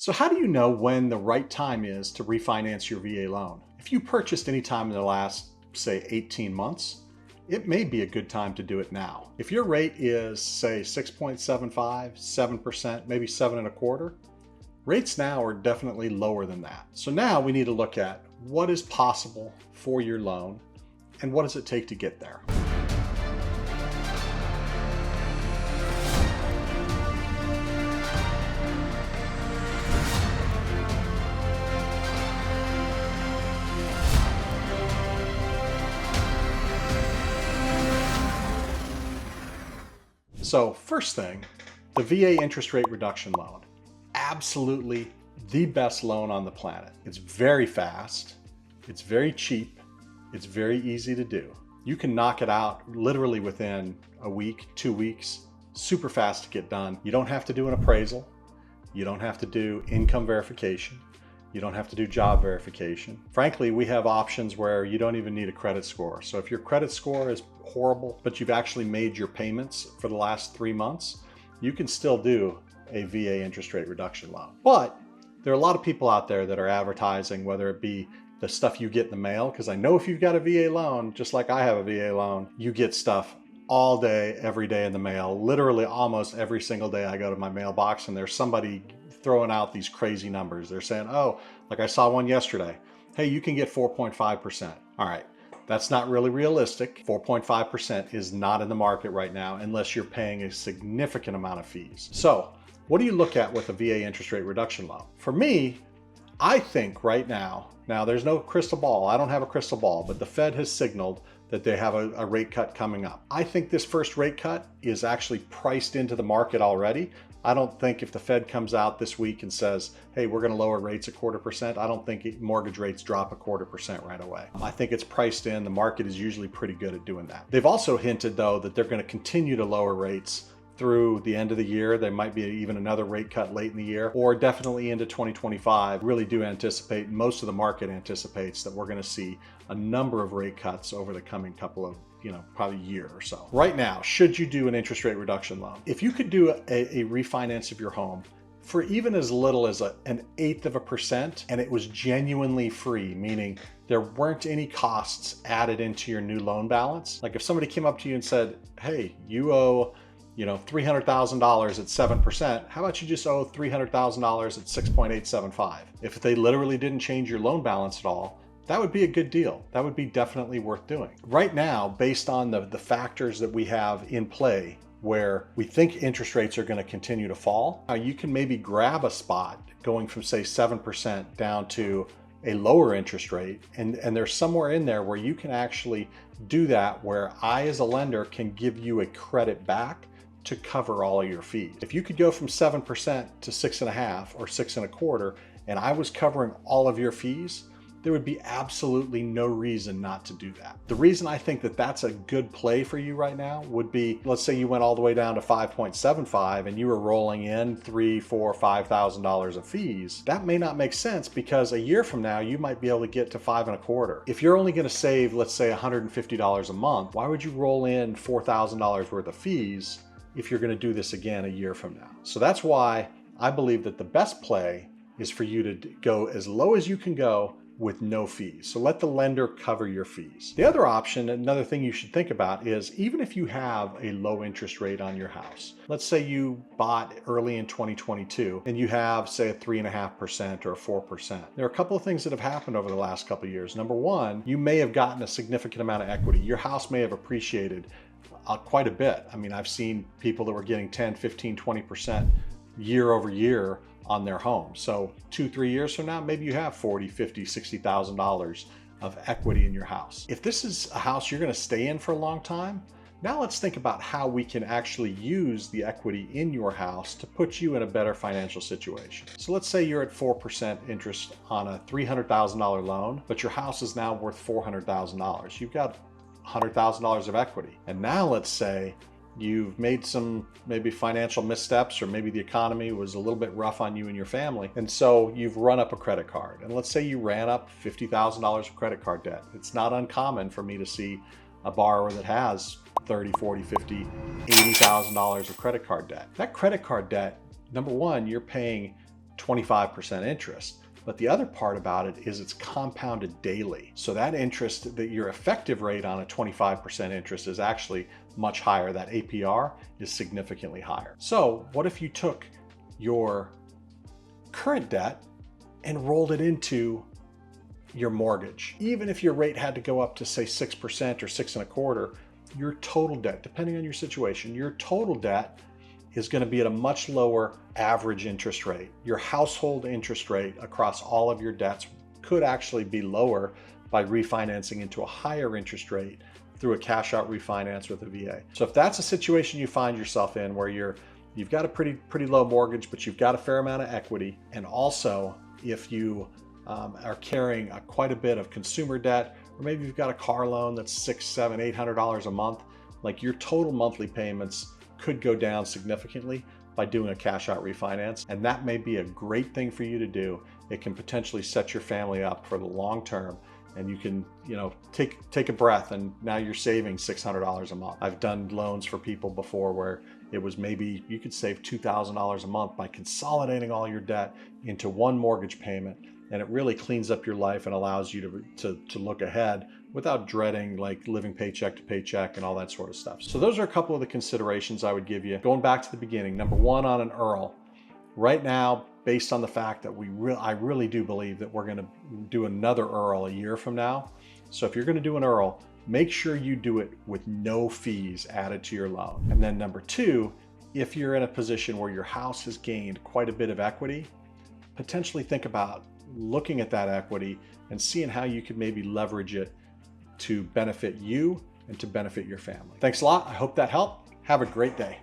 So how do you know when the right time is to refinance your VA loan? If you purchased any time in the last, say, 18 months, it may be a good time to do it now. If your rate is, say, 6.75, 7%, maybe 7.25, rates now are definitely lower than that. So now we need to look at what is possible for your loan and what does it take to get there. So first thing, the VA interest rate reduction loan. Absolutely the best loan on the planet. It's very fast, it's very cheap, it's very easy to do. You can knock it out literally within a week, 2 weeks, super fast to get done. You don't have to do an appraisal. You don't have to do income verification. You don't have to do job verification. Frankly, we have options where you don't even need a credit score. So if your credit score is horrible, but you've actually made your payments for the last 3 months, you can still do a VA interest rate reduction loan. But there are a lot of people out there that are advertising, whether it be the stuff you get in the mail, because I know if you've got a VA loan, just like I have a VA loan, you get stuff all day, every day in the mail. Literally almost every single day I go to my mailbox and there's somebody throwing out these crazy numbers. They're saying, oh, like I saw one yesterday. Hey, you can get 4.5%. All right, that's not really realistic. 4.5% is not in the market right now unless you're paying a significant amount of fees. So what do you look at with a VA interest rate reduction loan? For me, I think right now there's no crystal ball. I don't have a crystal ball, but the Fed has signaled that they have a rate cut coming up. I think this first rate cut is actually priced into the market already. I don't think if the Fed comes out this week and says, hey, we're going to lower rates 0.25%, I don't think mortgage rates drop 0.25% right away. I think it's priced in. The market is usually pretty good at doing that. They've also hinted, though, that they're going to continue to lower rates through the end of the year. There might be even another rate cut late in the year, or definitely into 2025. Really do anticipate, most of the market anticipates, that we're going to see a number of rate cuts over the coming couple of, probably a year or so. Right now, should you do an interest rate reduction loan? If you could do a refinance of your home for even as little as an 1/8% and it was genuinely free, meaning there weren't any costs added into your new loan balance. Like if somebody came up to you and said, hey, you owe $300,000 at 7%, how about you just owe $300,000 at 6.875? If they literally didn't change your loan balance at all, that would be a good deal. That would be definitely worth doing. Right now, based on the factors that we have in play, where we think interest rates are going to continue to fall, you can maybe grab a spot going from, say, 7% down to a lower interest rate. And there's somewhere in there where you can actually do that, where I, as a lender, can give you a credit back to cover all of your fees. If you could go from 7% to 6.5 or 6.25, and I was covering all of your fees, there would be absolutely no reason not to do that. The reason I think that that's a good play for you right now would be, let's say you went all the way down to 5.75 and you were rolling in $3,000, $4,000, $5,000 of fees. That may not make sense, because a year from now you might be able to get to 5.25. If you're only going to save, let's say, $150 a month, why would you roll in $4,000 worth of fees if you're going to do this again a year from now? So that's why I believe that the best play is for you to go as low as you can go with no fees. So let the lender cover your fees. The other option, another thing you should think about, is even if you have a low interest rate on your house, let's say you bought early in 2022 and you have, say, a 3.5% or a 4%. There are a couple of things that have happened over the last couple of years. Number one, you may have gotten a significant amount of equity. Your house may have appreciated quite a bit. I mean, I've seen people that were getting 10, 15, 20% year over year on their home. So 2-3 years from now, maybe you have $40,000, $50,000, $60,000 of equity in your house. If this is a house you're going to stay in for a long time, now let's think about how we can actually use the equity in your house to put you in a better financial situation. So let's say you're at 4% interest on a $300,000 loan, but your house is now worth $400,000. You've got $100,000 of equity. And now let's say you've made some maybe financial missteps, or maybe the economy was a little bit rough on you and your family, and so you've run up a credit card. And let's say you ran up $50,000 of credit card debt. It's not uncommon for me to see a borrower that has $30,000, $40,000, $50,000, $80,000 of credit card debt. That credit card debt, number one, you're paying 25% interest. But the other part about it is it's compounded daily. So that interest, that your effective rate on a 25% interest is actually much higher. That APR is significantly higher. So what if you took your current debt and rolled it into your mortgage? Even if your rate had to go up to say 6% or 6.25%, your total debt, depending on your situation, your total debt is going to be at a much lower average interest rate. Your household interest rate across all of your debts could actually be lower by refinancing into a higher interest rate through a cash out refinance with a VA. So if that's a situation you find yourself in where you've got a pretty low mortgage, but you've got a fair amount of equity, and also if you are carrying quite a bit of consumer debt, or maybe you've got a car loan that's $600, $700, $800 a month, like your total monthly payments could go down significantly by doing a cash out refinance. And that may be a great thing for you to do. It can potentially set your family up for the long term, and you can, take a breath, and now you're saving $600 a month. I've done loans for people before where it was maybe you could save $2,000 a month by consolidating all your debt into one mortgage payment. And it really cleans up your life and allows you to look ahead without dreading like living paycheck to paycheck and all that sort of stuff. So those are a couple of the considerations I would give you. Going back to the beginning, number one, on an IRRRL, right now, based on the fact that I really do believe that we're gonna do another IRRRL a year from now. So if you're gonna do an IRRRL, make sure you do it with no fees added to your loan. And then number two, if you're in a position where your house has gained quite a bit of equity, potentially think about looking at that equity and seeing how you could maybe leverage it to benefit you and to benefit your family. Thanks a lot. I hope that helped. Have a great day.